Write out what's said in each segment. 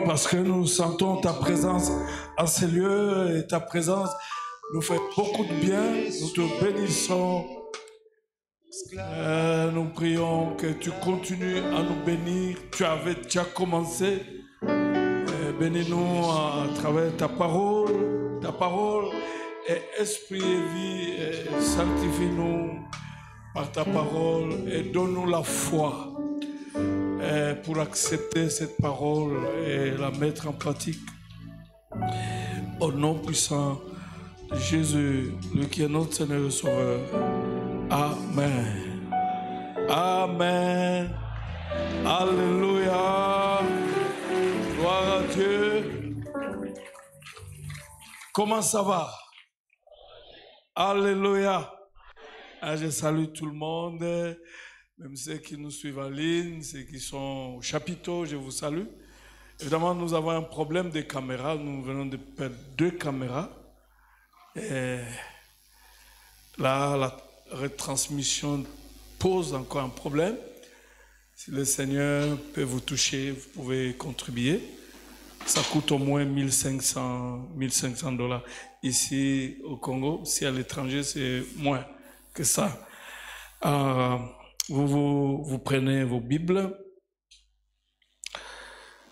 parce que nous sentons ta présence en ces lieux et ta présence nous fait beaucoup de bien. Nous te bénissons. Nous prions que tu continues à nous bénir. Tu avais déjà commencé. Bénis-nous à travers ta parole et esprit et vie, sanctifie-nous par ta parole et donne-nous la foi pour accepter cette parole et la mettre en pratique. Au nom puissant de Jésus, lui qui est notre Seigneur et Sauveur. Amen. Amen. Alléluia. Gloire à Dieu. Comment ça va? Alléluia. Je salue tout le monde, même ceux qui nous suivent en ligne, ceux qui sont au chapiteau, je vous salue. Évidemment, nous avons un problème de caméras. Nous venons de perdre 2 caméras. Et là, la retransmission pose encore un problème. Si le Seigneur peut vous toucher, vous pouvez contribuer. Ça coûte au moins 1500 $. Ici au Congo, si à l'étranger, c'est moins que ça. Vous prenez vos Bibles.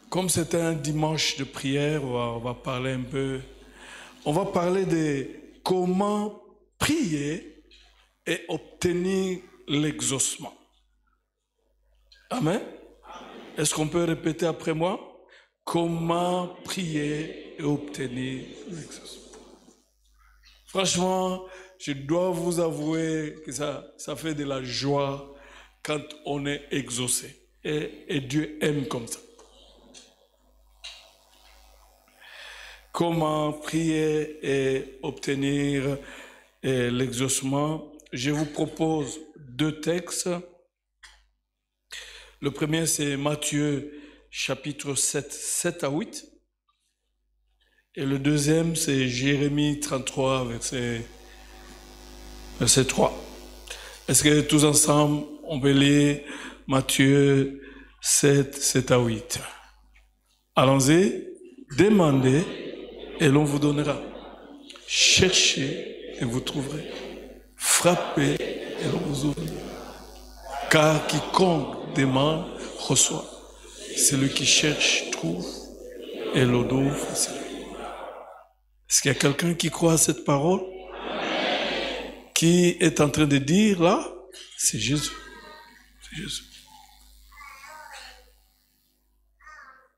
Comme c'était un dimanche de prière, on va parler un peu. On va parler de comment prier et obtenir l'exaucement. Amen. Est-ce qu'on peut répéter après moi? Comment prier et obtenir l'exaucement. Franchement, je dois vous avouer que ça fait de la joie quand on est exaucé. Et Dieu aime comme ça. Comment prier et obtenir l'exaucement. Je vous propose 2 textes. Le premier, c'est Matthieu chapitre 7, 7 à 8. Et le deuxième, c'est Jérémie 33, verset 3. Est-ce que tous ensemble, on peut lire Matthieu 7, 7 à 8? Allons-y. Demandez et l'on vous donnera. Cherchez et vous trouverez. Frappez et l'on vous ouvrira. Car quiconque demande, reçoit. Celui qui cherche, trouve. Et l'on ouvre, c'est lui. Est-ce qu'il y a quelqu'un qui croit à cette parole? Qui est en train de dire là? C'est Jésus. C'est Jésus.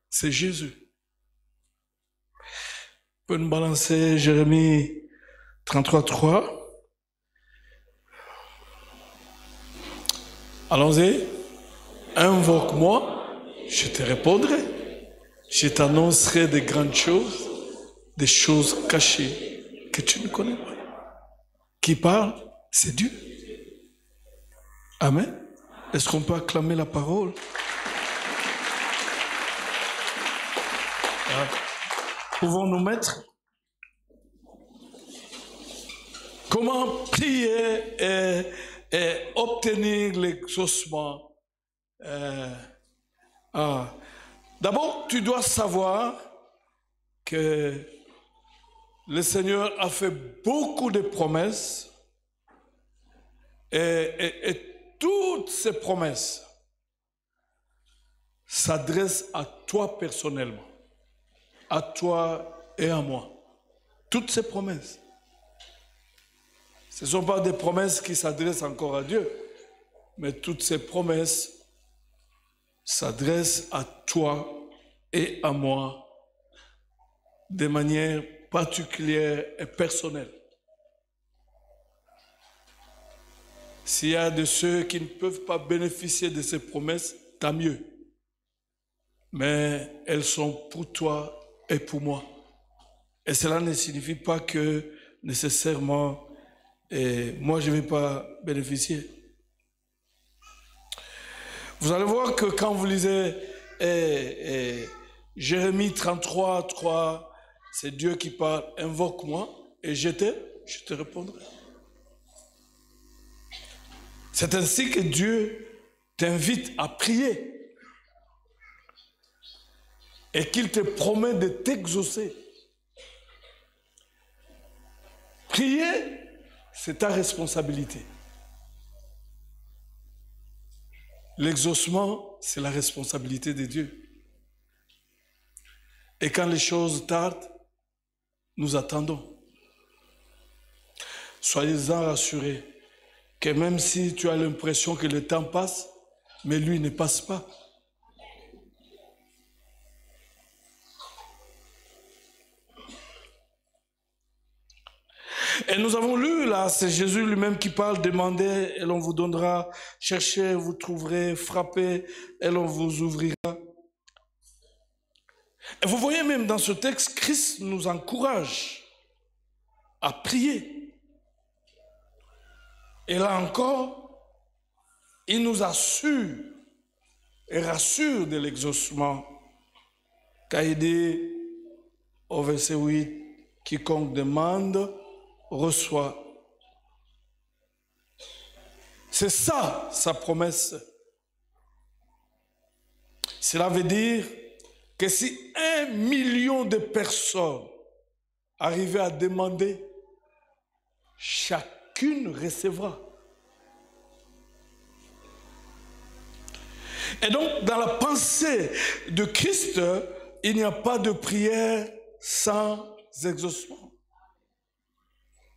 C'est Jésus. Vous pouvez nous balancer Jérémie 33, 3. Allons-y. Invoque-moi, je te répondrai. Je t'annoncerai de grandes choses, des choses cachées que tu ne connais pas. Qui parle? C'est Dieu. Amen. Est-ce qu'on peut acclamer la parole? Pouvons-nous mettre? Comment prier et obtenir l'exaucement? D'abord, tu dois savoir que le Seigneur a fait beaucoup de promesses et toutes ces promesses s'adressent à toi personnellement, à toi et à moi. Toutes ces promesses. Ce ne sont pas des promesses qui s'adressent encore à Dieu, mais toutes ces promesses s'adressent à toi et à moi de manière particulière et personnelle. S'il y a de ceux qui ne peuvent pas bénéficier de ces promesses, tant mieux. Mais elles sont pour toi et pour moi. Et cela ne signifie pas que nécessairement moi je ne vais pas bénéficier. Vous allez voir que quand vous lisez Jérémie 33, 3, c'est Dieu qui parle, invoque-moi et je te répondrai. C'est ainsi que Dieu t'invite à prier. et qu'il te promet de t'exaucer. Prier, c'est ta responsabilité. L'exaucement, c'est la responsabilité de Dieu. Et quand les choses tardent, nous attendons. Soyez-en rassurés que même si tu as l'impression que le temps passe, mais lui ne passe pas. Et nous avons lu là, c'est Jésus lui-même qui parle, demandez et l'on vous donnera, cherchez, vous trouverez, frappez et l'on vous ouvrira. Et vous voyez même dans ce texte, Christ nous encourage à prier. Et là encore, il nous assure et rassure de l'exaucement. Car il dit au verset 8, quiconque demande, reçoit. C'est ça, sa promesse. Cela veut dire que si 1 million de personnes arrivaient à demander, chacune recevra. Et donc, dans la pensée de Christ, il n'y a pas de prière sans exaucement.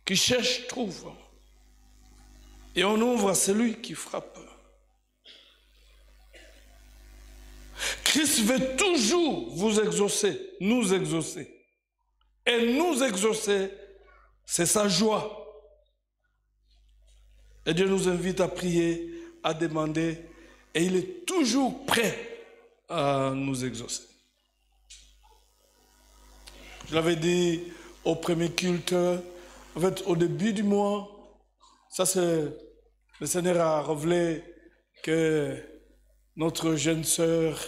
Qui cherche, trouve. Et on ouvre à celui qui frappe. Christ veut toujours vous exaucer, nous exaucer. Et nous exaucer, c'est sa joie. Et Dieu nous invite à prier, à demander, et il est toujours prêt à nous exaucer. Je l'avais dit au premier culte, en fait, au début du mois, ça c'est, le Seigneur a révélé que notre jeune sœur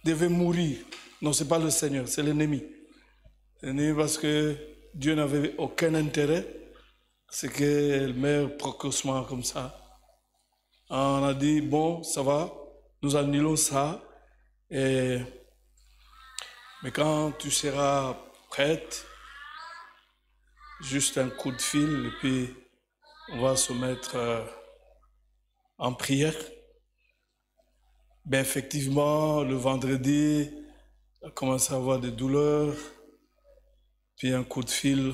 devait mourir. Non, ce n'est pas le Seigneur, c'est l'ennemi. L'ennemi parce que Dieu n'avait aucun intérêt, c'est qu'elle meurt précocement comme ça. On a dit, bon, ça va, nous annulons ça, mais quand tu seras prête, juste un coup de fil et puis on va se mettre en prière. Ben effectivement, le vendredi, elle a commencé à avoir des douleurs, puis un coup de fil.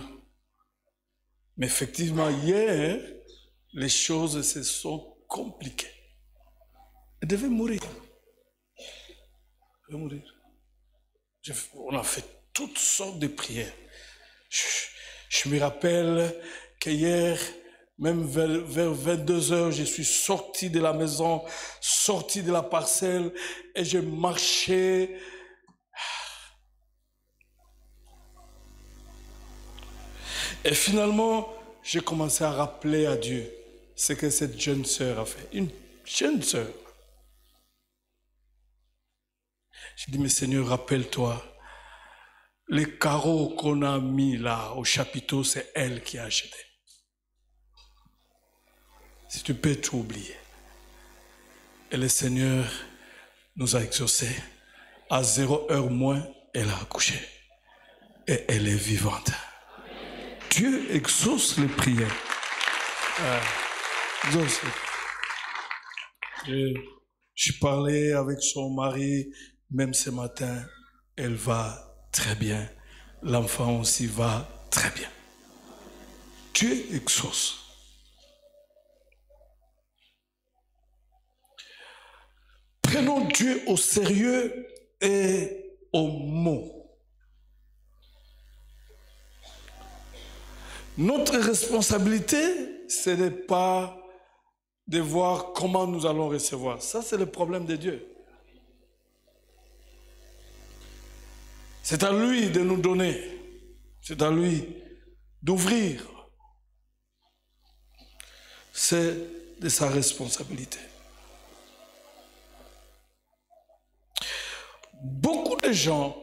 Mais effectivement, hier, les choses se sont compliquées. Elle devait mourir. Elle devait mourir. On a fait toutes sortes de prières. Je me rappelle qu'hier, même vers 22 heures, je suis sorti de la maison, sorti de la parcelle et je marchais. Et finalement, j'ai commencé à rappeler à Dieu ce que cette jeune sœur a fait. Une jeune sœur. J'ai dit, mais Seigneur, rappelle-toi, les carreaux qu'on a mis là au chapiteau, c'est elle qui a acheté. Si tu peux tout oublier. Et le Seigneur nous a exaucés. À 0 heure moins, elle a accouché. Et elle est vivante. Dieu exauce les prières. Je parlais avec son mari, même ce matin, elle va très bien. L'enfant aussi va très bien. Dieu exauce. Prenons Dieu au sérieux et au mot. Notre responsabilité, ce n'est pas de voir comment nous allons recevoir. Ça, c'est le problème de Dieu. C'est à lui de nous donner. C'est à lui d'ouvrir. C'est de sa responsabilité. Beaucoup de gens,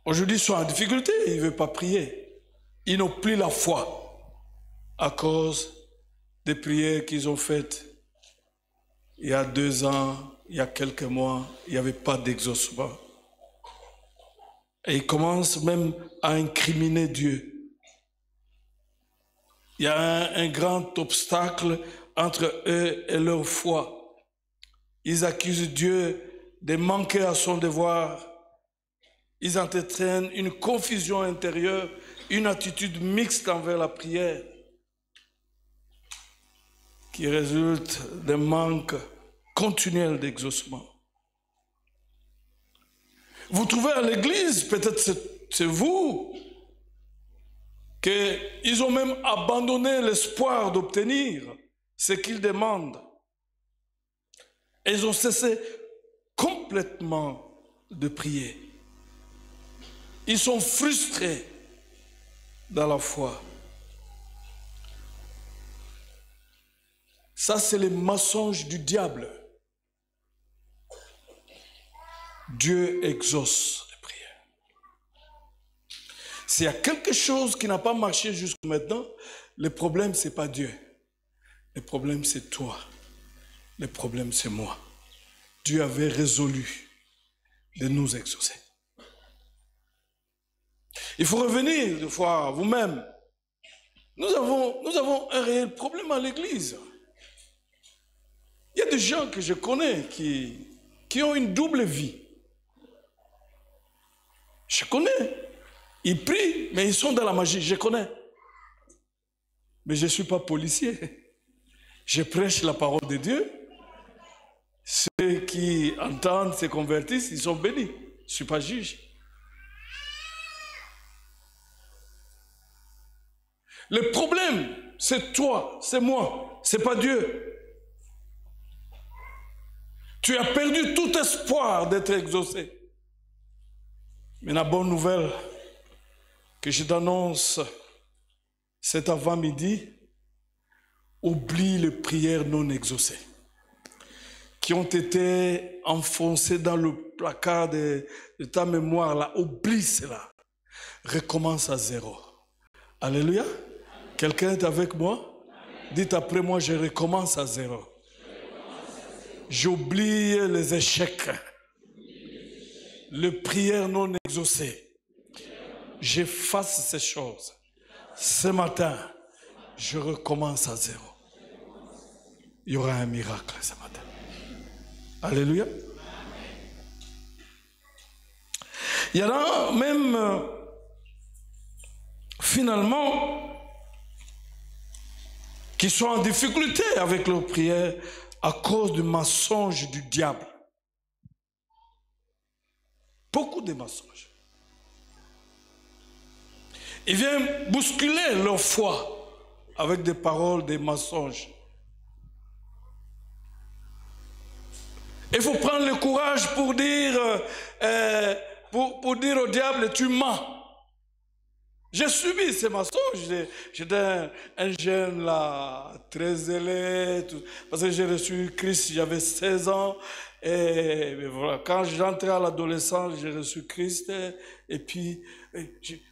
aujourd'hui, sont en difficulté. Ils ne veulent pas prier. Ils n'ont plus la foi à cause des prières qu'ils ont faites il y a 2 ans, il y a quelques mois, il n'y avait pas d'exaucement. Et ils commencent même à incriminer Dieu. Il y a un grand obstacle entre eux et leur foi. Ils accusent Dieu de manquer à son devoir. Ils entretiennent une confusion intérieure, une attitude mixte envers la prière qui résulte d'un manque continuel d'exaucement. Vous trouvez à l'église, peut-être c'est vous, qu'ils ont même abandonné l'espoir d'obtenir ce qu'ils demandent. Et ils ont cessé complètement de prier. Ils sont frustrés dans la foi. Ça, c'est les mensonges du diable. Dieu exauce les prières. S'il y a quelque chose qui n'a pas marché jusqu'à maintenant, le problème, ce n'est pas Dieu. Le problème, c'est toi. Le problème, c'est moi. Dieu avait résolu de nous exaucer. Il faut revenir des fois à vous-même. Nous avons un réel problème à l'église. Il y a des gens que je connais qui ont une double vie. Je connais. Ils prient, mais ils sont dans la magie. Je connais. Mais je ne suis pas policier. Je prêche la parole de Dieu. Ceux qui entendent, se convertissent, ils sont bénis. Je ne suis pas juge. Le problème, c'est toi, c'est moi, c'est pas Dieu. Tu as perdu tout espoir d'être exaucé. Mais la bonne nouvelle que je t'annonce cet avant-midi, oublie les prières non exaucées qui ont été enfoncées dans le placard de ta mémoire là. Oublie cela. Recommence à zéro. Alléluia. Quelqu'un est avec moi? Dites après moi, je recommence à zéro. J'oublie les échecs, les prières non exaucées. J'efface ces choses. Ce matin, je recommence à zéro. Il y aura un miracle ce matin. Alléluia. Il y en a même, finalement, qui sont en difficulté avec leurs prières à cause du mensonge du diable. Beaucoup de mensonges. Il vient bousculer leur foi avec des paroles, des mensonges. Il faut prendre le courage pour dire, pour dire au diable, tu mens. J'ai subi ces mensonges. J'étais un jeune là, très zélé, parce que j'ai reçu Christ, j'avais 16 ans. Et voilà, quand j'entrais à l'adolescence, j'ai reçu Christ. Et puis,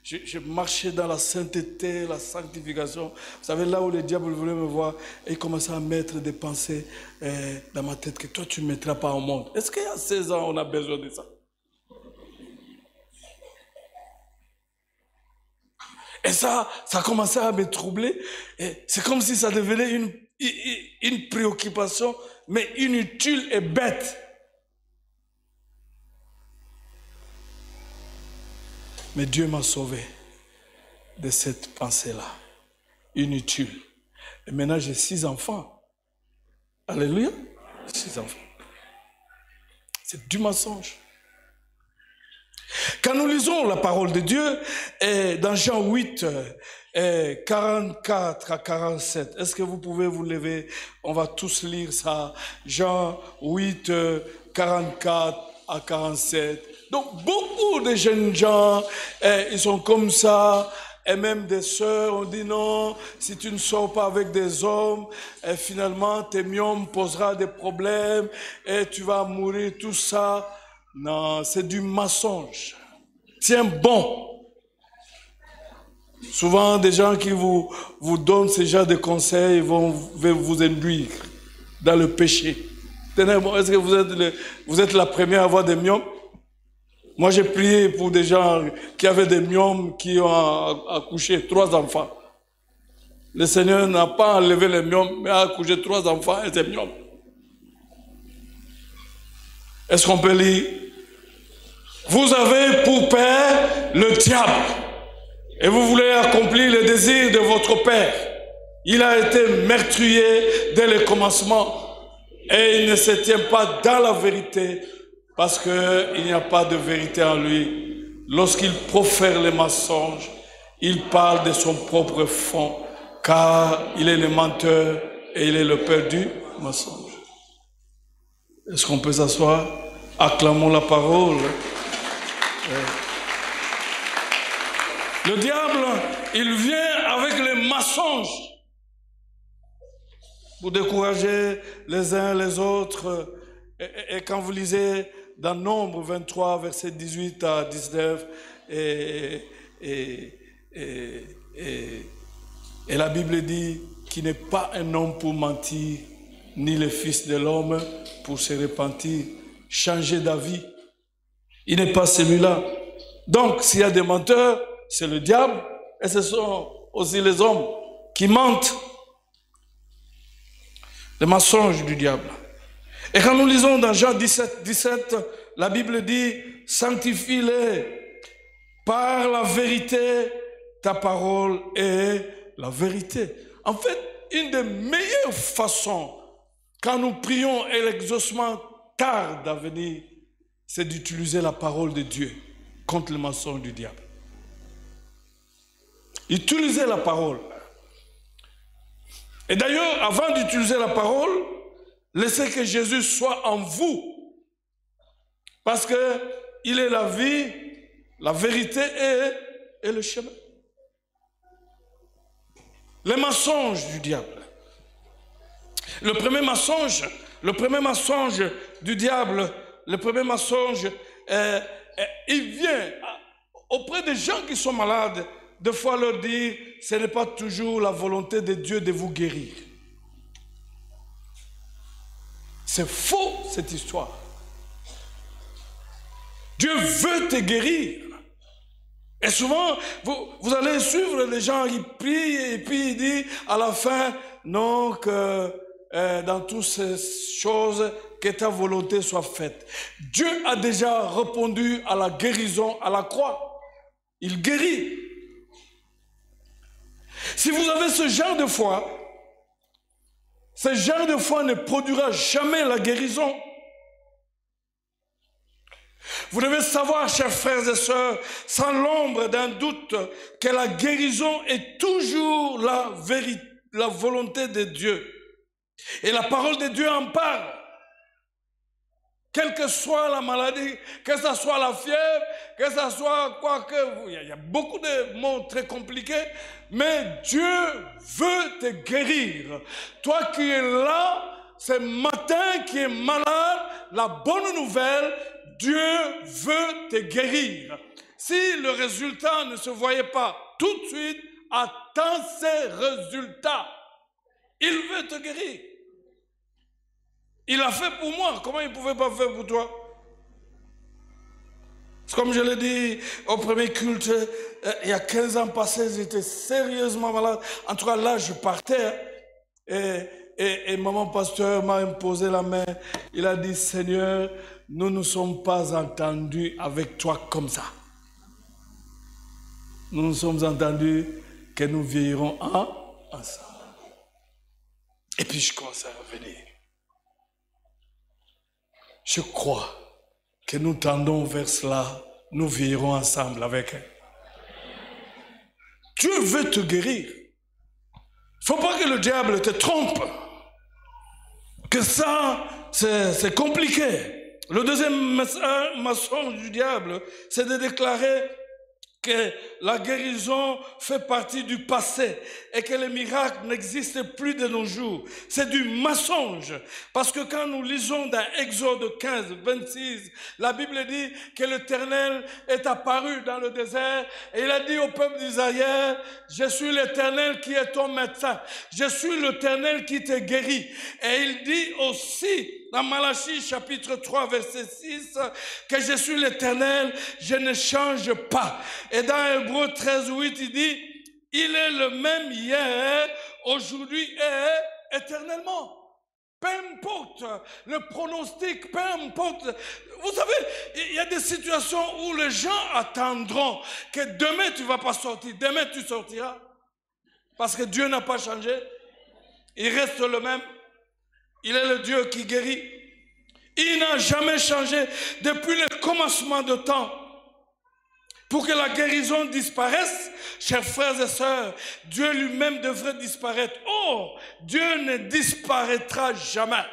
je marchais dans la sainteté, la sanctification. Vous savez, là où le diable voulait me voir, et il commençait à mettre des pensées dans ma tête que toi, tu ne mettras pas au monde. Est-ce qu'à 16 ans, on a besoin de ça? Et ça commençait à me troubler. C'est comme si ça devenait une préoccupation, mais inutile et bête. Mais Dieu m'a sauvé de cette pensée-là, inutile. Et maintenant, j'ai 6 enfants. Alléluia. 6 enfants. C'est du mensonge. Quand nous lisons la parole de Dieu, dans Jean 8, 44 à 47, est-ce que vous pouvez vous lever? On va tous lire ça. Jean 8, 44 à 47. Donc, beaucoup de jeunes gens, ils sont comme ça. Et même des sœurs, on dit non, si tu ne sors pas avec des hommes, finalement, tes myomes posera des problèmes et tu vas mourir, tout ça. Non, c'est du mensonge. Tiens bon. Souvent, des gens qui vous donnent ce genre de conseils vont vous induire dans le péché. ténèbres. Est-ce que vous êtes la première à avoir des myomes? Moi, j'ai prié pour des gens qui avaient des myomes, qui ont accouché 3 enfants. Le Seigneur n'a pas enlevé les myomes, mais a accouché 3 enfants et des myomes. Est-ce qu'on peut lire? Vous avez pour père le diable et vous voulez accomplir les désirs de votre père. Il a été meurtrier dès le commencement et il ne se tient pas dans la vérité parce qu'il n'y a pas de vérité en lui. Lorsqu'il profère les mensonges, il parle de son propre fond car il est le menteur et il est le père du mensonge. Est-ce qu'on peut s'asseoir? Acclamons la parole. Le diable, il vient avec les mensonges pour décourager les uns les autres. Et quand vous lisez dans Nombre 23, versets 18 à 19, et la Bible dit qu'il n'est pas un homme pour mentir, ni le Fils de l'homme pour se repentir, changer d'avis. Il n'est pas celui-là. Donc, s'il y a des menteurs, c'est le diable, et ce sont aussi les hommes qui mentent. Les mensonges du diable. Et quand nous lisons dans Jean 17, la Bible dit « Sanctifie-les par la vérité, ta parole est la vérité. » En fait, une des meilleures façons, quand nous prions et l'exaucement tarde à venir, c'est d'utiliser la parole de Dieu contre le mensonge du diable. Utilisez la parole. Et d'ailleurs, avant d'utiliser la parole, laissez que Jésus soit en vous. Parce qu'il est la vie, la vérité et le chemin. Les mensonges du diable. Le premier mensonge du diable, le premier mensonge, il vient auprès des gens qui sont malades, des fois leur dire, ce n'est pas toujours la volonté de Dieu de vous guérir. C'est faux cette histoire. Dieu veut te guérir. Et souvent, vous allez suivre les gens, ils prient et puis ils disent à la fin, non, que dans toutes ces choses, que ta volonté soit faite. Dieu a déjà répondu à la guérison à la croix. Il guérit. Si vous avez ce genre de foi ne produira jamais la guérison. Vous devez savoir, chers frères et sœurs, sans l'ombre d'un doute, que la guérison est toujours la volonté de Dieu. Et la parole de Dieu en parle. Quelle que soit la maladie, que ce soit la fièvre, que ce soit quoi que... Il y a beaucoup de mots très compliqués, mais Dieu veut te guérir. Toi qui es là, ce matin, qui es malade, la bonne nouvelle, Dieu veut te guérir. Si le résultat ne se voyait pas tout de suite, attends ces résultats. Il veut te guérir. Il l'a fait pour moi. Comment il ne pouvait pas faire pour toi? Comme je l'ai dit au premier culte, il y a 15 ans passés, j'étais sérieusement malade. En tout cas, là, je partais. Et maman pasteur m'a imposé la main. Il a dit, Seigneur, nous ne sommes pas entendus avec toi comme ça. Nous nous sommes entendus que nous vieillirons ensemble. Et puis je commençais à revenir. Je crois que nous tendons vers cela, nous vieillirons ensemble avec elle. Dieu veut te guérir. Il ne faut pas que le diable te trompe. Que ça, c'est compliqué. Le deuxième mensonge du diable, c'est de déclarer que la guérison fait partie du passé et que les miracles n'existent plus de nos jours. C'est du mensonge. Parce que quand nous lisons dans Exode 15, 26, la Bible dit que l'Éternel est apparu dans le désert et il a dit au peuple d'Israël, je suis l'Éternel qui est ton médecin. Je suis l'Éternel qui te guérit. Et il dit aussi dans Malachie chapitre 3 verset 6 que je suis l'Éternel, je ne change pas. Et dans Hébreux 13, 8, il dit, il est le même hier, aujourd'hui et éternellement. Peu importe le pronostic, peu importe. Vous savez, il y a des situations où les gens attendront que demain tu ne vas pas sortir, demain tu sortiras. Parce que Dieu n'a pas changé. Il reste le même. Il est le Dieu qui guérit. Il n'a jamais changé depuis le commencement de temps. Pour que la guérison disparaisse, chers frères et sœurs, Dieu lui-même devrait disparaître. Oh, Dieu ne disparaîtra jamais.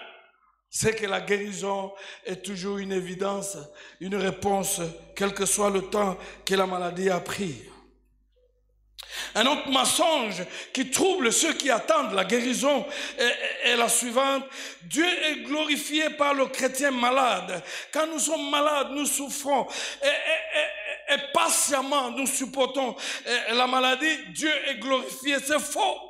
C'est que la guérison est toujours une évidence, une réponse, quel que soit le temps que la maladie a pris. Un autre mensonge qui trouble ceux qui attendent la guérison est la suivante. Dieu est glorifié par le chrétien malade. Quand nous sommes malades, nous souffrons et patiemment nous supportons la maladie. Dieu est glorifié. C'est faux.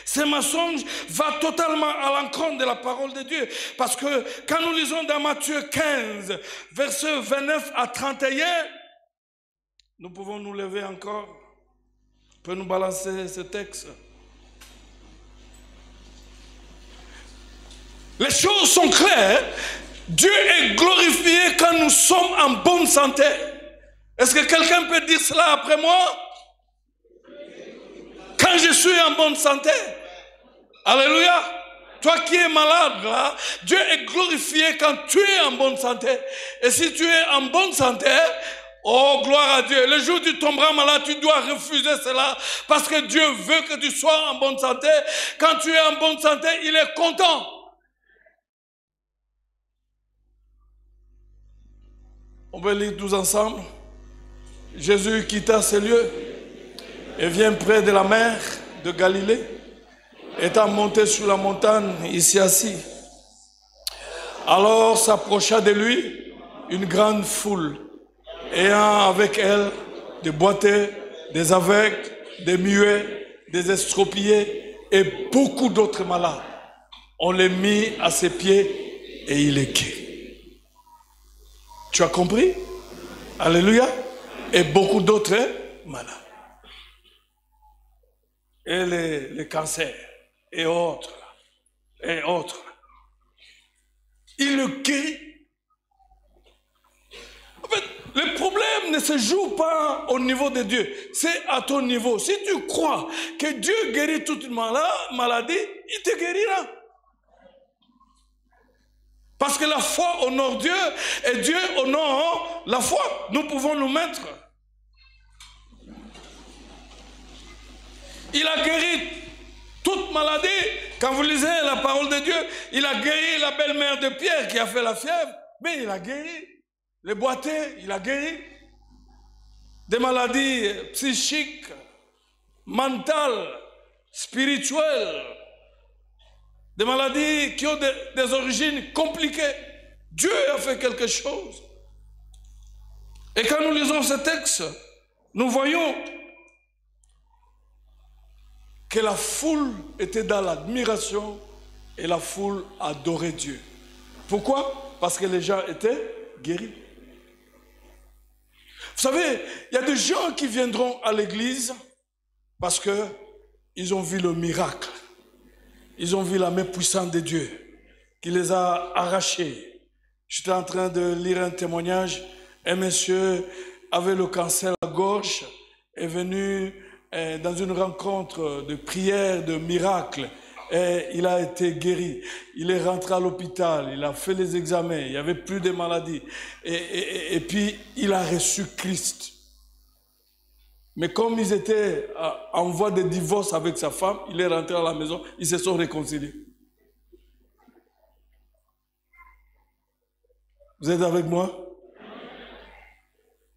Ce mensonge va totalement à l'encontre de la parole de Dieu. Parce que quand nous lisons dans Matthieu 15, versets 29 à 31, nous pouvons nous lever encore. On peut nous balancer ce texte. Les choses sont claires. Dieu est glorifié quand nous sommes en bonne santé. Est-ce que quelqu'un peut dire cela après moi? Quand je suis en bonne santé. Alléluia. Toi qui es malade, là, Dieu est glorifié quand tu es en bonne santé. Et si tu es en bonne santé, oh, gloire à Dieu. Le jour où tu tomberas malade, tu dois refuser cela parce que Dieu veut que tu sois en bonne santé. Quand tu es en bonne santé, il est content. On va lire tous ensemble. Jésus quitta ces lieux et vient près de la mer de Galilée. Étant monté sur la montagne, il s'y assit. Alors s'approcha de lui une grande foule, ayant avec elle des boiteux, des aveugles, des muets, des estropiés et beaucoup d'autres malades. On les mit à ses pieds et il les guérit. Tu as compris? Alléluia. Et beaucoup d'autres malades. Et les cancers et autres. Et autres. Il le guérit. En fait, le problème ne se joue pas au niveau de Dieu, c'est à ton niveau. Si tu crois que Dieu guérit toute maladie, il te guérira. Parce que la foi honore Dieu et Dieu honore la foi. Nous pouvons nous mettre. Il a guéri toute maladie. Quand vous lisez la parole de Dieu, il a guéri la belle-mère de Pierre qui a fait la fièvre, mais il a guéri. Les boiteux, il a guéri. Des maladies psychiques, mentales, spirituelles. Des maladies qui ont des origines compliquées. Dieu a fait quelque chose. Et quand nous lisons ce texte, nous voyons que la foule était dans l'admiration et la foule adorait Dieu. Pourquoi? Parce que les gens étaient guéris. Vous savez, il y a des gens qui viendront à l'église parce qu'ils ont vu le miracle. Ils ont vu la main puissante de Dieu qui les a arrachés. J'étais en train de lire un témoignage. Un monsieur avait le cancer à la gorge, est venu dans une rencontre de prière, de miracle, et il a été guéri. Il est rentré à l'hôpital, il a fait les examens, il n'y avait plus de maladies. Et puis, il a reçu Christ. Mais comme ils étaient en voie de divorce avec sa femme, il est rentré à la maison, ils se sont réconciliés. Vous êtes avec moi?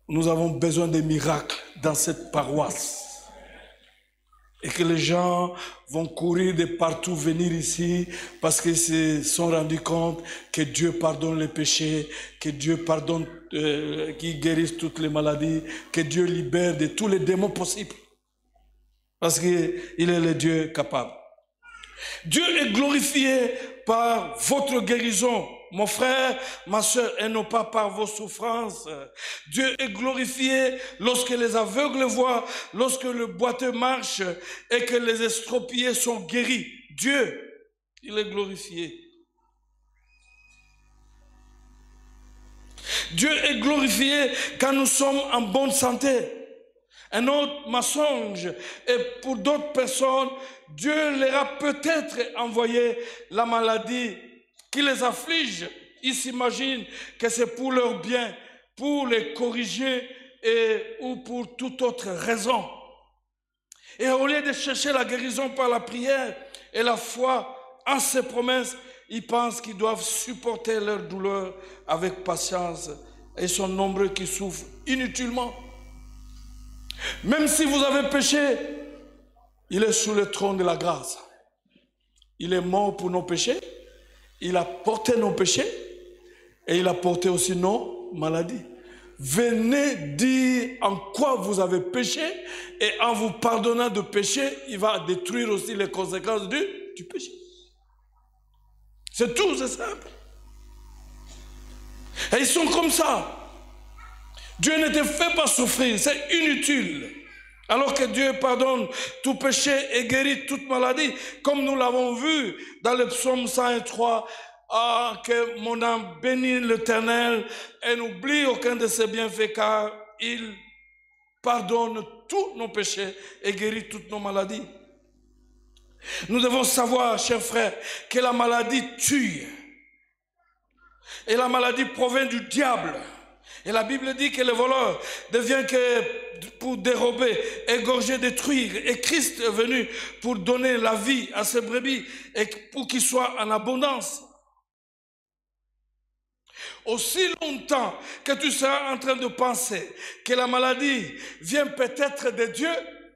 Nous avons besoin de miracles dans cette paroisse. Et que les gens vont courir de partout, venir ici, parce qu'ils se sont rendus compte que Dieu pardonne les péchés, que Dieu pardonne, qu'il guérisse toutes les maladies, que Dieu libère de tous les démons possibles. Parce qu'il est le Dieu capable. Dieu est glorifié par votre guérison, mon frère, ma soeur, et non pas par vos souffrances. Dieu est glorifié lorsque les aveugles voient, lorsque le boiteux marche et que les estropiés sont guéris. Dieu, il est glorifié. Dieu est glorifié quand nous sommes en bonne santé. Un autre mensonge, et pour d'autres personnes, Dieu leur a peut-être envoyé la maladie qui les afflige. Ils s'imaginent que c'est pour leur bien, pour les corriger ou pour toute autre raison. Et au lieu de chercher la guérison par la prière et la foi en ses promesses, ils pensent qu'ils doivent supporter leur douleur avec patience. Et ils sont nombreux qui souffrent inutilement. Même si vous avez péché, il est sous le trône de la grâce. Il est mort pour nos péchés. Il a porté nos péchés. Et il a porté aussi nos maladies. Venez dire en quoi vous avez péché. Et en vous pardonnant de péché, il va détruire aussi les conséquences du péché. C'est tout, c'est simple. Et ils sont comme ça. Dieu ne te fait pas souffrir, c'est inutile. Alors que Dieu pardonne tout péché et guérit toute maladie, comme nous l'avons vu dans le psaume 103, que mon âme bénit l'Éternel et n'oublie aucun de ses bienfaits, car il pardonne tous nos péchés et guérit toutes nos maladies. Nous devons savoir, chers frères, que la maladie tue. Et la maladie provient du diable. Et la Bible dit que le voleur ne vient que pour dérober, égorger, détruire. Et Christ est venu pour donner la vie à ses brebis et pour qu'il soit en abondance. Aussi longtemps que tu seras en train de penser que la maladie vient peut-être de Dieu,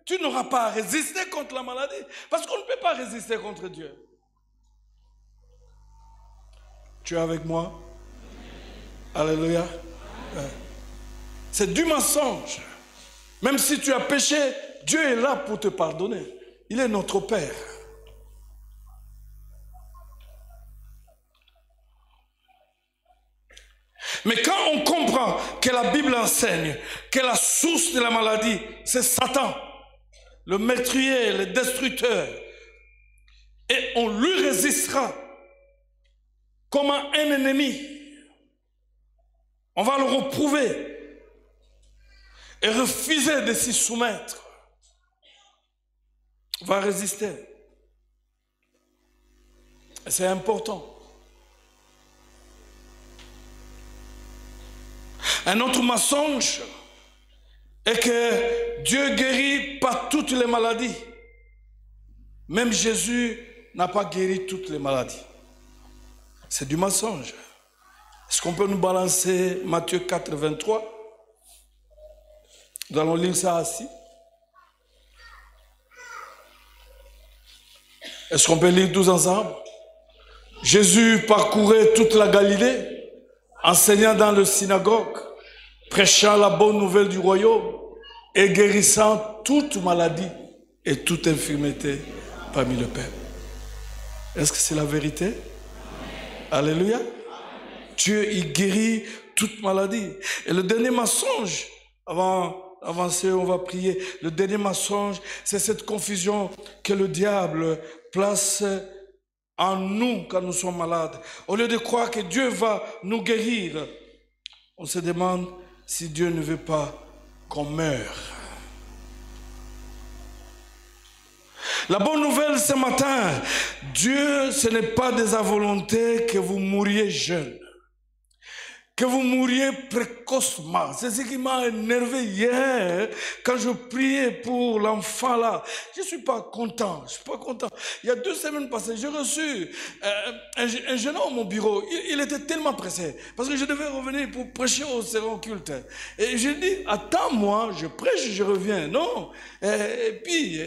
tu n'auras pas à résister contre la maladie. Parce qu'on ne peut pas résister contre Dieu. Tu es avec moi? Alléluia. C'est du mensonge. Même si tu as péché, Dieu est là pour te pardonner. Il est notre Père. Mais quand on comprend que la Bible enseigne que la source de la maladie, c'est Satan, le meurtrier, le destructeur, et on lui résistera comme un ennemi, on va le reprouver et refuser de s'y soumettre. On va résister. Et c'est important. Un autre mensonge est que Dieu guérit pas toutes les maladies. Même Jésus n'a pas guéri toutes les maladies. C'est du mensonge. Est-ce qu'on peut nous balancer Matthieu 4, 23? Nous allons lire ça assis. Est-ce qu'on peut lire tous ensemble? Jésus parcourait toute la Galilée, enseignant dans le synagogue, prêchant la bonne nouvelle du royaume et guérissant toute maladie et toute infirmité parmi le peuple. Est-ce que c'est la vérité? Alléluia. Dieu, il guérit toute maladie. Et le dernier mensonge, avant d'avancer, on va prier. Le dernier mensonge, c'est cette confusion que le diable place en nous quand nous sommes malades. Au lieu de croire que Dieu va nous guérir, on se demande si Dieu ne veut pas qu'on meure. La bonne nouvelle ce matin, Dieu, ce n'est pas de sa volonté que vous mouriez jeune, que vous mouriez précocement. C'est ce qui m'a énervé hier quand je priais pour l'enfant là. Je ne suis pas content, je suis pas content. Il y a 2 semaines passées, j'ai reçu un jeune homme au bureau. Il était tellement pressé parce que je devais revenir pour prêcher au serment culte. Et j'ai dit, attends-moi, je prêche, je reviens. Non. Et puis,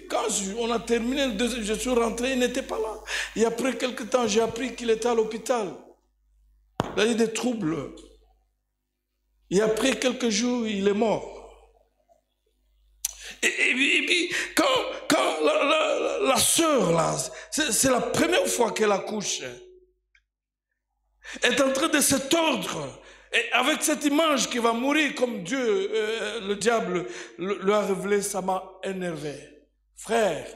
quand on a terminé le deuxième, je suis rentré, il n'était pas là. Et après quelques temps, j'ai appris qu'il était à l'hôpital. Il a eu des troubles. Et après quelques jours, il est mort. Et puis, quand la sœur, là, C'est la première fois qu'elle accouche. Elle est en train de se tordre. Et avec cette image qui va mourir comme Dieu, le diable, lui a révélé, ça m'a énervé. Frère,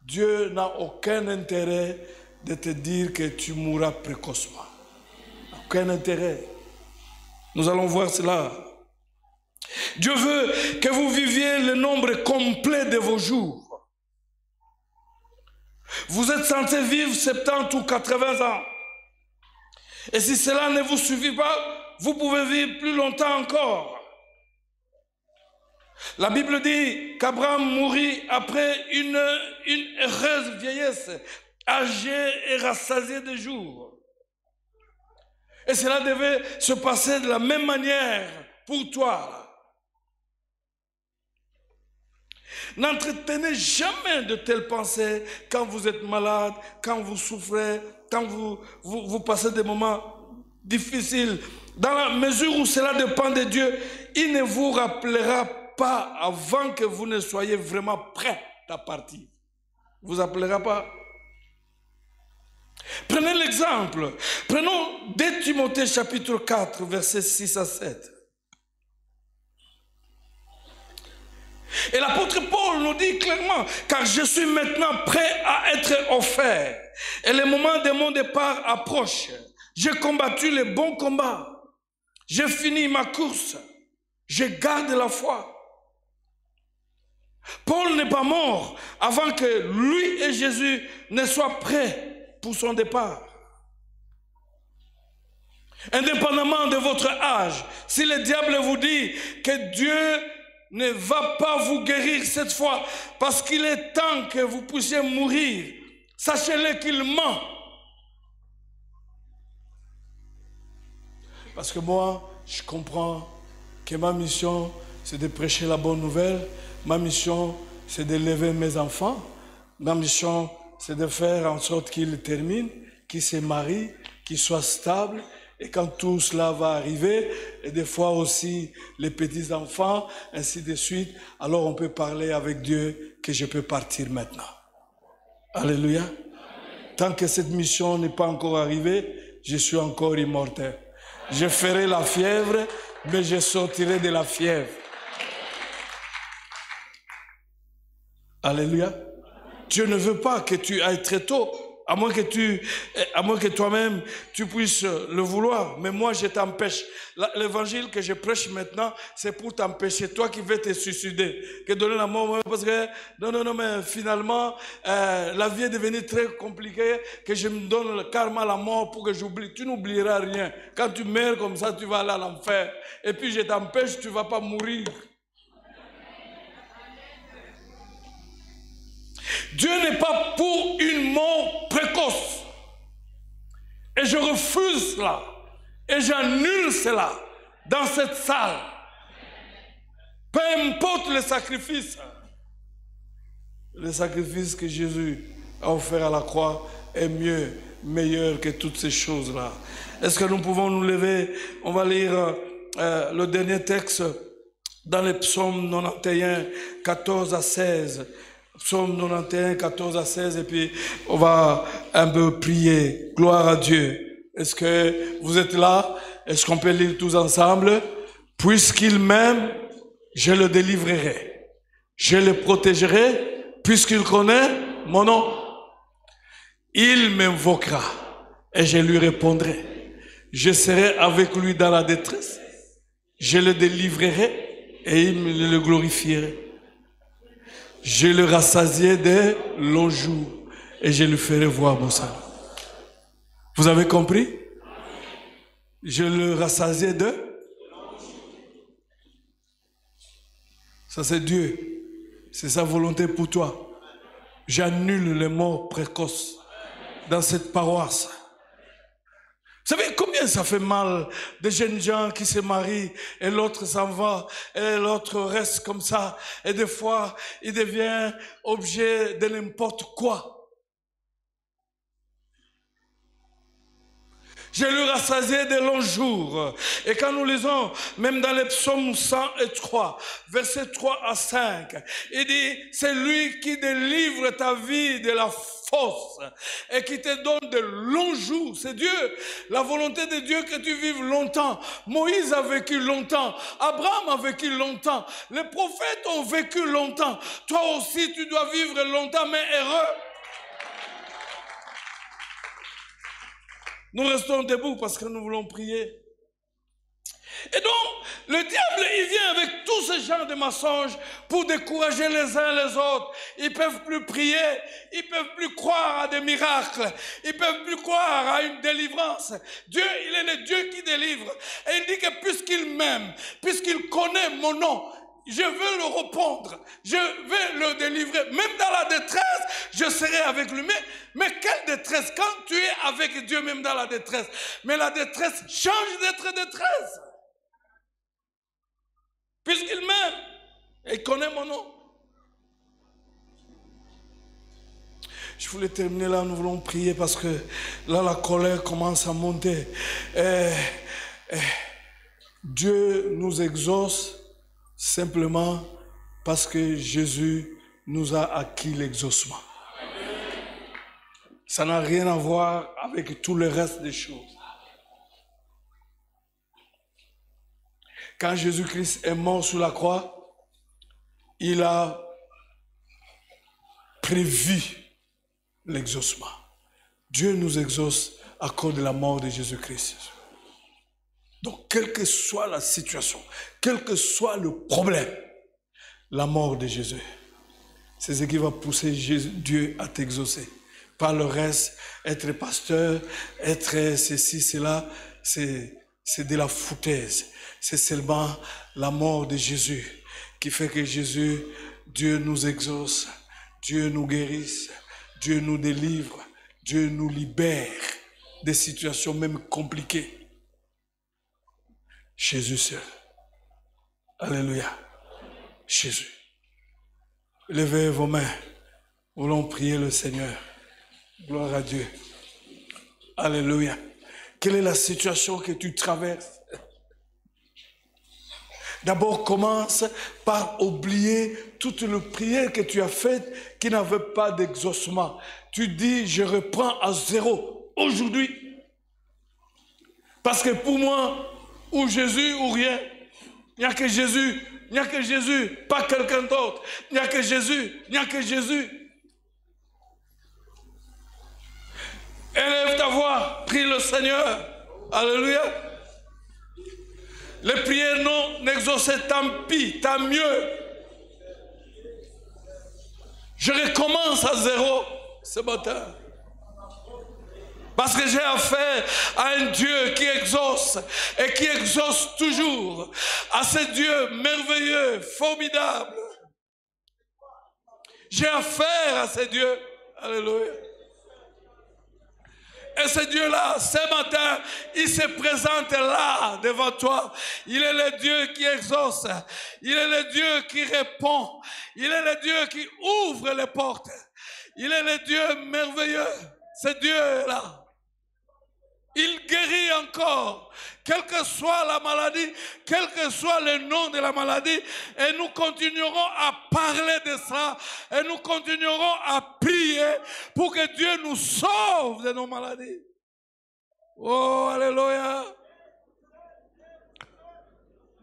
Dieu n'a aucun intérêt de te dire que tu mourras précocement. Aucun intérêt. Nous allons voir cela. Dieu veut que vous viviez le nombre complet de vos jours. Vous êtes censé vivre 70 ou 80 ans. Et si cela ne vous suffit pas, vous pouvez vivre plus longtemps encore. La Bible dit qu'Abraham mourut après une heureuse vieillesse, âgé et rassasié de jours. Et cela devait se passer de la même manière pour toi. N'entretenez jamais de telles pensées quand vous êtes malade, quand vous souffrez, quand vous passez des moments difficiles. Dans la mesure où cela dépend de Dieu, il ne vous rappellera pas avant que vous ne soyez vraiment prêt à partir. Vous appellera pas. Prenez l'exemple. Prenons 2 Timothée chapitre 4, versets 6 à 7. Et l'apôtre Paul nous dit clairement, car je suis maintenant prêt à être offert. Et le moment de mon départ approche. J'ai combattu le bon combat. J'ai fini ma course. Je garde la foi. Paul n'est pas mort avant que lui et Jésus ne soient prêts pour son départ. Indépendamment de votre âge, si le diable vous dit que Dieu ne va pas vous guérir cette fois parce qu'il est temps que vous puissiez mourir, sachez-le qu'il ment. Parce que moi, je comprends que ma mission, c'est de prêcher la bonne nouvelle. Ma mission, c'est d'élever mes enfants. Ma mission, c'est de faire en sorte qu'ils terminent, qu'ils se marient, qu'ils soient stables. Et quand tout cela va arriver, et des fois aussi les petits-enfants, ainsi de suite, alors on peut parler avec Dieu que je peux partir maintenant. Alléluia. Tant que cette mission n'est pas encore arrivée, je suis encore immortel. Je ferai la fièvre, mais je sortirai de la fièvre. Alléluia. Dieu ne veut pas que tu ailles très tôt, à moins que toi-même tu puisses le vouloir. Mais moi, je t'empêche. L'évangile que je prêche maintenant, c'est pour t'empêcher. Toi qui veux te suicider, que donner la mort, parce que non, mais finalement, la vie est devenue très compliquée, que je me donne le karma à la mort pour que j'oublie. Tu n'oublieras rien. Quand tu meurs comme ça, tu vas aller à l'enfer. Et puis je t'empêche, tu ne vas pas mourir. Dieu n'est pas pour une mort précoce. Et je refuse cela. Et j'annule cela dans cette salle. Peu importe le sacrifice que Jésus a offert à la croix est mieux, meilleur que toutes ces choses-là. Est-ce que nous pouvons nous lever? On va lire le dernier texte dans les psaumes 91, 14 à 16. Psaume 91, 14 à 16, et puis on va un peu prier. Gloire à Dieu. Est-ce que vous êtes là? Est-ce qu'on peut lire tous ensemble? Puisqu'il m'aime, je le délivrerai. Je le protégerai, puisqu'il connaît mon nom. Il m'invoquera, et je lui répondrai. Je serai avec lui dans la détresse. Je le délivrerai, et il me le glorifierai. Je le rassasierai de longs jours et je lui ferai voir mon salut. Vous avez compris? Je le rassasierai de... Ça c'est Dieu. C'est sa volonté pour toi. J'annule les morts précoces dans cette paroisse. Vous savez combien ça fait mal de jeunes gens qui se marient et l'autre s'en va et l'autre reste comme ça et des fois il devient objet de n'importe quoi. Je lui rassasiai de longs jours. Et quand nous lisons, même dans les psaumes 103, versets 3 à 5, il dit, c'est lui qui délivre ta vie de la fosse et qui te donne de longs jours. C'est Dieu, la volonté de Dieu que tu vives longtemps. Moïse a vécu longtemps. Abraham a vécu longtemps. Les prophètes ont vécu longtemps. Toi aussi, tu dois vivre longtemps, mais heureux. Nous restons debout parce que nous voulons prier. Et donc, le diable, il vient avec tout ce genre de mensonges pour décourager les uns les autres. Ils ne peuvent plus prier, ils ne peuvent plus croire à des miracles, ils ne peuvent plus croire à une délivrance. Dieu, il est le Dieu qui délivre. Et il dit que puisqu'il m'aime, puisqu'il connaît mon nom, je veux le répondre, je vais le délivrer. Même dans la détresse, je serai avec lui. Mais quelle détresse? Quand tu es avec Dieu, même dans la détresse. Mais la détresse change d'être détresse. Puisqu'il m'aime et connaît mon nom. Je voulais terminer là, nous voulons prier parce que là, la colère commence à monter. Dieu nous exauce simplement parce que Jésus nous a acquis l'exaucement. Ça n'a rien à voir avec tout le reste des choses. Quand Jésus-Christ est mort sur la croix, il a prévu l'exaucement. Dieu nous exauce à cause de la mort de Jésus-Christ. Donc, quelle que soit la situation, quel que soit le problème, la mort de Jésus, c'est ce qui va pousser Dieu à t'exaucer. Par le reste, être pasteur, être ceci, cela, c'est de la foutaise. C'est seulement la mort de Jésus qui fait que Jésus, Dieu nous exauce, Dieu nous guérisse, Dieu nous délivre, Dieu nous libère des situations même compliquées. Jésus seul. Alléluia. Jésus. Levez vos mains. Voulons prier le Seigneur. Gloire à Dieu. Alléluia. Quelle est la situation que tu traverses? D'abord, commence par oublier toutes les prières que tu as faites qui n'avaient pas d'exaucement. Tu dis, je reprends à zéro aujourd'hui. Parce que pour moi, ou Jésus ou rien. Il n'y a que Jésus. Il n'y a que Jésus, pas quelqu'un d'autre. Il n'y a que Jésus. Il n'y a que Jésus. Élève ta voix, prie le Seigneur. Alléluia. Les prières non exaucées, tant pis, tant mieux. Je recommence à zéro ce matin. Parce que j'ai affaire à un Dieu qui exauce et qui exauce toujours. À ce Dieu merveilleux, formidable. J'ai affaire à ce Dieu. Alléluia. Et ce Dieu-là, ce matin, il se présente là, devant toi. Il est le Dieu qui exauce. Il est le Dieu qui répond. Il est le Dieu qui ouvre les portes. Il est le Dieu merveilleux. Ce Dieu-là. Il guérit encore, quelle que soit la maladie, quel que soit le nom de la maladie, et nous continuerons à parler de ça, et nous continuerons à prier pour que Dieu nous sauve de nos maladies. Oh, alléluia.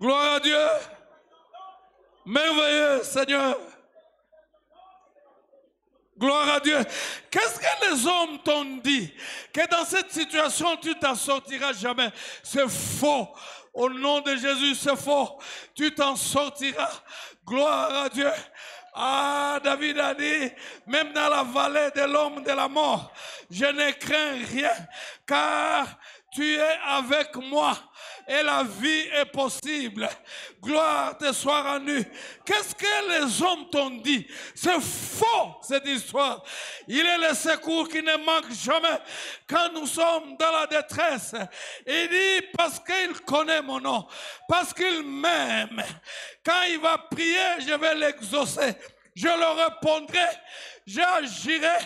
Gloire à Dieu. Merveilleux Seigneur. Gloire à Dieu. Qu'est-ce que les hommes t'ont dit? Que dans cette situation, tu t'en sortiras jamais. C'est faux. Au nom de Jésus, c'est faux. Tu t'en sortiras. Gloire à Dieu. Ah, David a dit, même dans la vallée de l'homme de la mort, je ne crains rien, car tu es avec moi. Et la vie est possible. Gloire te soit rendue. Qu'est-ce que les hommes t'ont dit? C'est faux, cette histoire. Il est le secours qui ne manque jamais quand nous sommes dans la détresse. Il dit, parce qu'il connaît mon nom, parce qu'il m'aime. Quand il va prier, je vais l'exaucer. Je le répondrai, j'agirai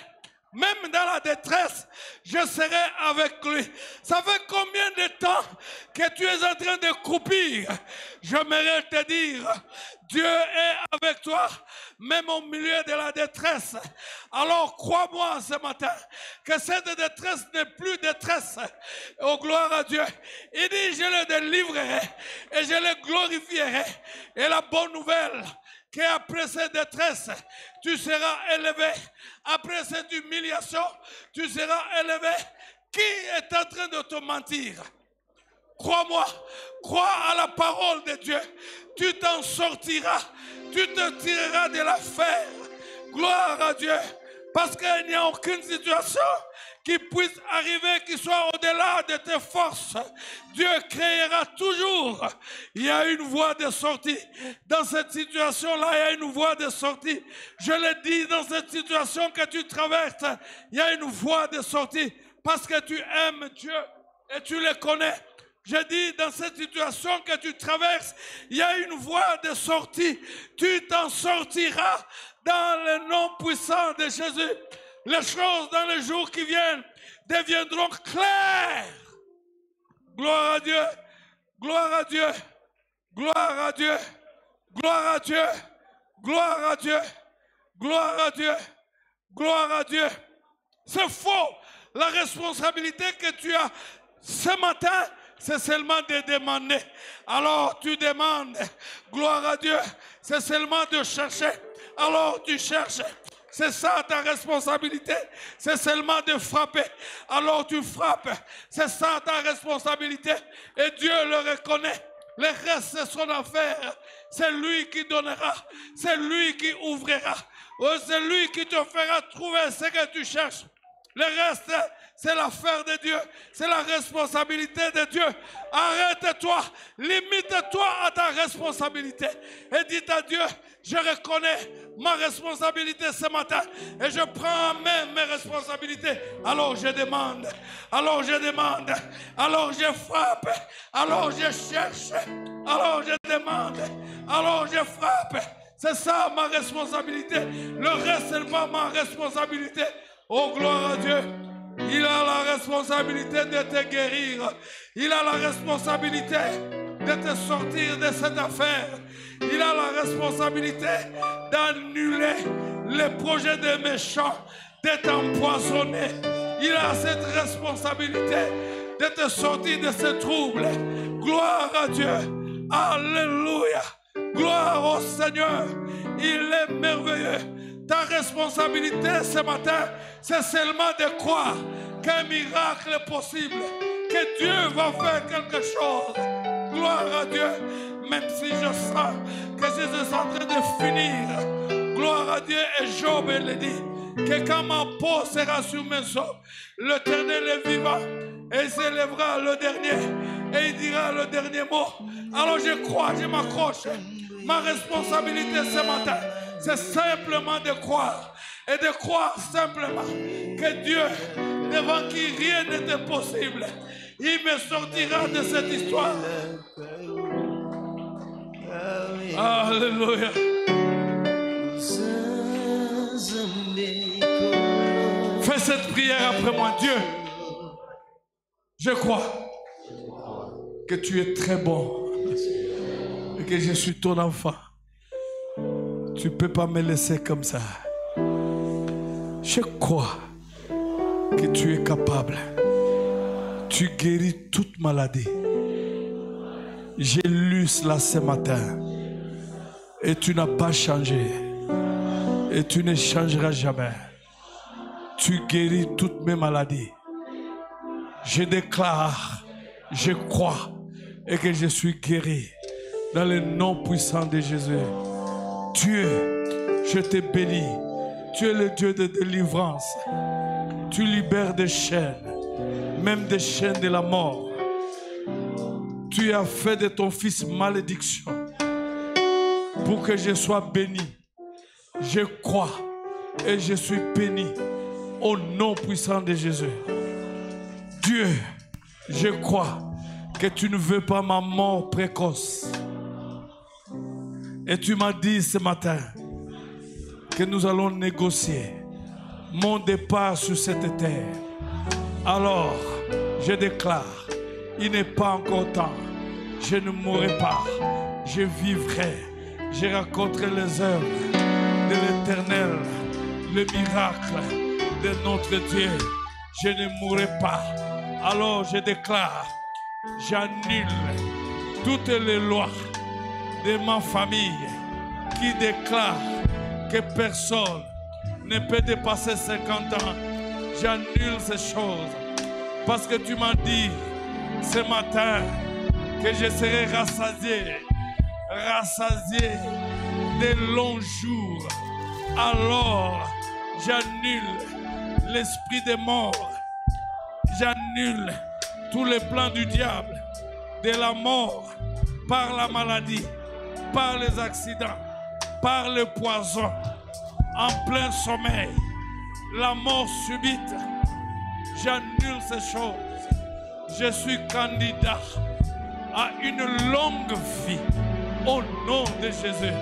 Même dans la détresse, je serai avec lui. Ça fait combien de temps que tu es en train de croupir? J'aimerais te dire, Dieu est avec toi, même au milieu de la détresse. Alors crois-moi ce matin, que cette détresse n'est plus détresse. Oh, gloire à Dieu. Il dit, je le délivrerai et je le glorifierai. Et la bonne nouvelle, qu'après cette détresse, tu seras élevé. Après cette humiliation, tu seras élevé. Qui est en train de te mentir? Crois-moi, crois à la parole de Dieu. Tu t'en sortiras. Tu te tireras de l'affaire. Gloire à Dieu. Parce qu'il n'y a aucune situation qui puisse arriver, qui soit au-delà de tes forces. Dieu créera toujours. Il y a une voie de sortie. Dans cette situation-là, il y a une voie de sortie. Je le dis, dans cette situation que tu traverses, il y a une voie de sortie. Parce que tu aimes Dieu et tu le connais. Je dis, dans cette situation que tu traverses, il y a une voie de sortie. Tu t'en sortiras dans le nom puissant de Jésus. Les choses dans les jours qui viennent deviendront claires. Gloire à Dieu, gloire à Dieu, gloire à Dieu, gloire à Dieu, gloire à Dieu, gloire à Dieu, gloire à Dieu. C'est faux. La responsabilité que tu as ce matin, c'est seulement de demander. Alors tu demandes. Gloire à Dieu. C'est seulement de chercher. Alors tu cherches. C'est ça ta responsabilité. C'est seulement de frapper. Alors tu frappes. C'est ça ta responsabilité. Et Dieu le reconnaît. Le reste, c'est son affaire. C'est lui qui donnera. C'est lui qui ouvrira. C'est lui qui te fera trouver ce que tu cherches. Le reste, c'est l'affaire de Dieu. C'est la responsabilité de Dieu. Arrête-toi. Limite-toi à ta responsabilité. Et dis à Dieu, je reconnais ma responsabilité ce matin. Et je prends en main mes responsabilités. Alors je demande. Alors je demande. Alors je frappe. Alors je cherche. Alors je demande. Alors je frappe. C'est ça ma responsabilité. Le reste, c'est pas ma responsabilité. Oh, gloire à Dieu. Il a la responsabilité de te guérir. Il a la responsabilité de te sortir de cette affaire. Il a la responsabilité d'annuler les projets des méchants, de t'empoisonner. Il a cette responsabilité de te sortir de ce trouble. Gloire à Dieu. Alléluia. Gloire au Seigneur. Il est merveilleux. Ta responsabilité ce matin, c'est seulement de croire qu'un miracle est possible, que Dieu va faire quelque chose. Gloire à Dieu, même si je sens que je suis en train de finir. Gloire à Dieu, et Job le dit, que quand ma peau sera sur mes os, l'Éternel est vivant, et il s'élèvera le dernier, et il dira le dernier mot. Alors je crois, je m'accroche. Ma responsabilité ce matin, c'est simplement de croire. Et de croire simplement que Dieu, devant qui rien n'est impossible, il me sortira de cette histoire. Alléluia. Fais cette prière après moi. Dieu, je crois que tu es très bon et que je suis ton enfant. Tu ne peux pas me laisser comme ça. Je crois que tu es capable. Tu guéris toute maladie. J'ai lu cela ce matin. Et tu n'as pas changé. Et tu ne changeras jamais. Tu guéris toutes mes maladies. Je déclare, je crois et que je suis guéri dans le nom puissant de Jésus. Dieu, je te bénis. Tu es le Dieu de délivrance. Tu libères des chaînes, même des chaînes de la mort. Tu as fait de ton fils malédiction pour que je sois béni. Je crois et je suis béni au nom puissant de Jésus. Dieu, je crois que tu ne veux pas ma mort précoce. Et tu m'as dit ce matin que nous allons négocier mon départ sur cette terre. Alors, je déclare, il n'est pas encore temps. Je ne mourrai pas, je vivrai. Je raconterai les œuvres de l'Éternel, le miracle de notre Dieu. Je ne mourrai pas. Alors je déclare, j'annule toutes les lois de ma famille qui déclarent que personne ne peut dépasser 50 ans. J'annule ces choses parce que tu m'as dit ce matin que je serai rassasié de longs jours. Alors j'annule l'esprit des morts. J'annule tous les plans du diable, de la mort, par la maladie, par les accidents, par le poison, en plein sommeil, la mort subite. J'annule ces choses. Je suis candidat à une longue vie au nom de Jésus.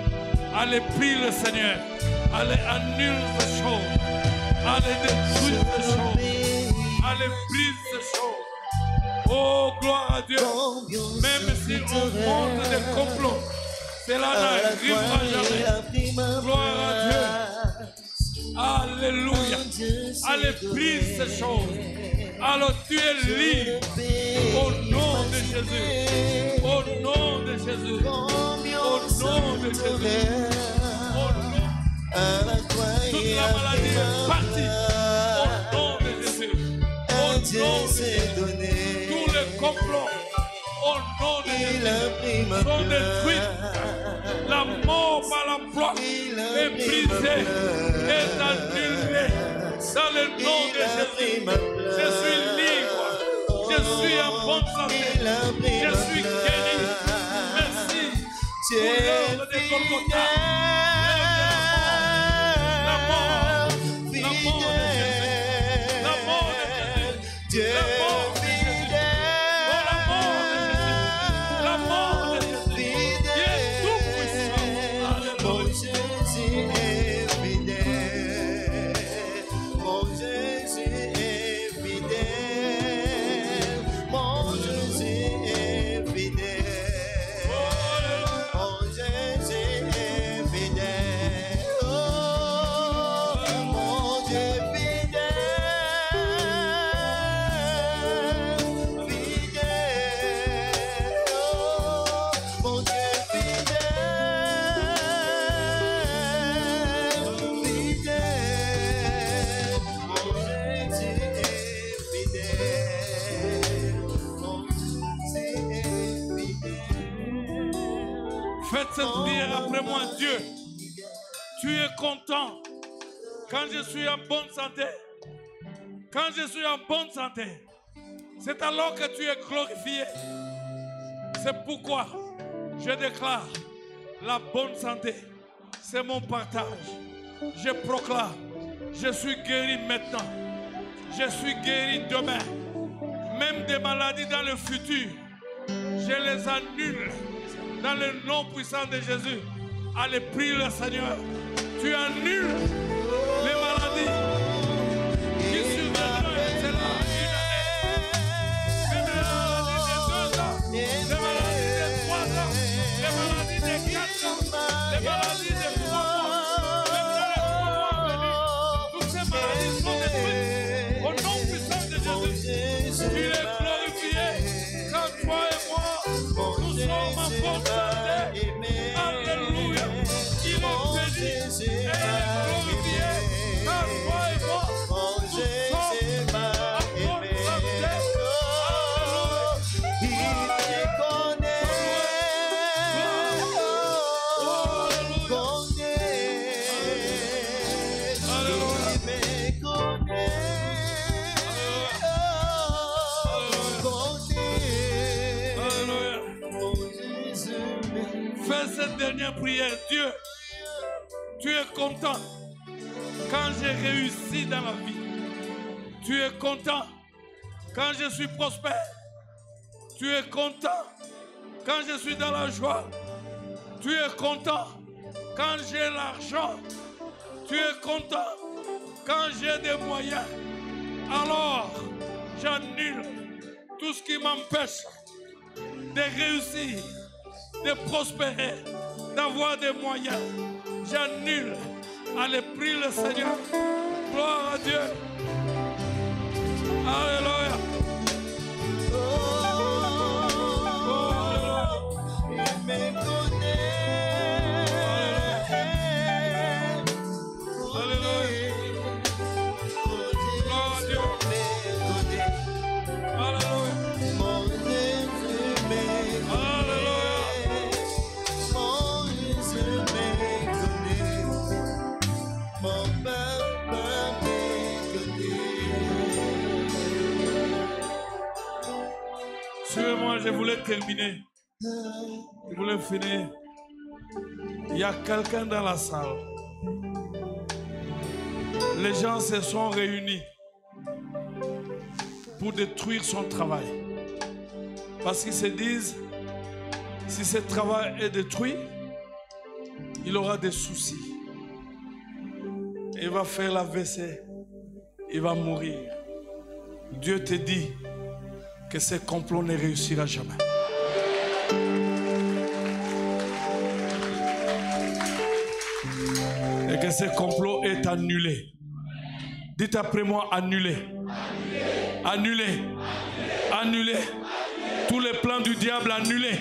Allez, prie le Seigneur. Allez, annule ces choses. Allez, détruire ces choses. Allez, brise ces choses. Oh, gloire à Dieu. Même si on monte des complots, cela n'arrivera jamais. Gloire à Dieu. Alléluia. Allez, brise ces choses. Alors tu es libre. Au nom de Jésus. Au nom de Jésus. Au nom de Jésus. Au nom. Toute la maladie est partie. Au nom de Jésus. Au nom de Jésus. Tous les complots. Au nom de Jésus. Sont détruits. La mort par l'emploi est brisée. Est annulée. Dans le nom de Jésus. Je suis libre. Je suis en bonne santé. Je suis guéri. Merci. Pour l'heure de Golgotha. La mort de Jésus. La mort de Jésus. La mort de Jésus. La mort de Jésus. Oh, la mort de Jésus. La mort de Jésus. Il est tout puissant. Alléluia. Faites cette prière après moi, Dieu. Tu es content quand je suis en bonne santé. Quand je suis en bonne santé, c'est alors que tu es glorifié. C'est pourquoi je déclare la bonne santé. C'est mon partage. Je proclame, je suis guéri maintenant. Je suis guéri demain. Même des maladies dans le futur, je les annule. Dans le nom puissant de Jésus, allez, prie le Seigneur. Tu annules les maladies qui surviendront. C'est là une année. Même les maladies de 2 ans, les maladies de 3 ans, les maladies de 4 ans, les maladies de 3 mois, même dans les 3 mois venus. Toutes ces maladies sont détruites. Au nom puissant de Jésus, tu es glorifié. Quand toi et moi, nous sommes en bonne santé. Alléluia. Il est béni et il est glorifié. Quand toi et moi, nous sommes en bonne santé. Il te connaît. Fais cette dernière prière. Dieu, tu es content quand j'ai réussi dans la vie. Tu es content quand je suis prospère. Tu es content quand je suis dans la joie. Tu es content quand j'ai l'argent. Tu es content Quand j'ai des moyens, alors j'annule tout ce qui m'empêche de réussir, de prospérer, d'avoir des moyens. J'annule. Allez, prie le Seigneur. Gloire à Dieu. Alléluia. Il me connaît. Alléluia. Gloire à Dieu. Alléluia. Mon Jésus me connaît. Mon Jésus me connaît. Mon papa me connaît. Suivez-moi, je voulais terminer. Je voulais finir. Il y a quelqu'un dans la salle. Les gens se sont réunis pour détruire son travail. Parce qu'ils se disent, si ce travail est détruit, il aura des soucis. Il va faire la WC. Il va mourir. Dieu te dit que ce complot ne réussira jamais. Et que ce complot est annulé. Dites après moi, annulé. Annulé. Annulé. Tous les plans du diable annulés.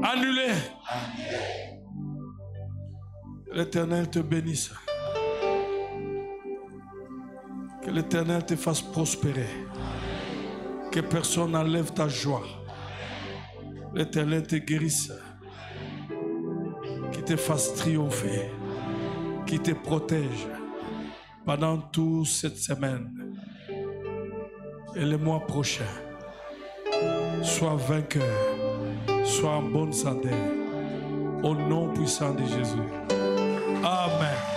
Annulé. L'Éternel te bénisse. Que l'Éternel te fasse prospérer. Que personne n'enlève ta joie. L'Éternel te guérisse. Qui te fasse triompher. Qui te protège pendant toute cette semaine et le mois prochain. Sois vainqueur. Sois en bonne santé. Au nom puissant de Jésus. Amen.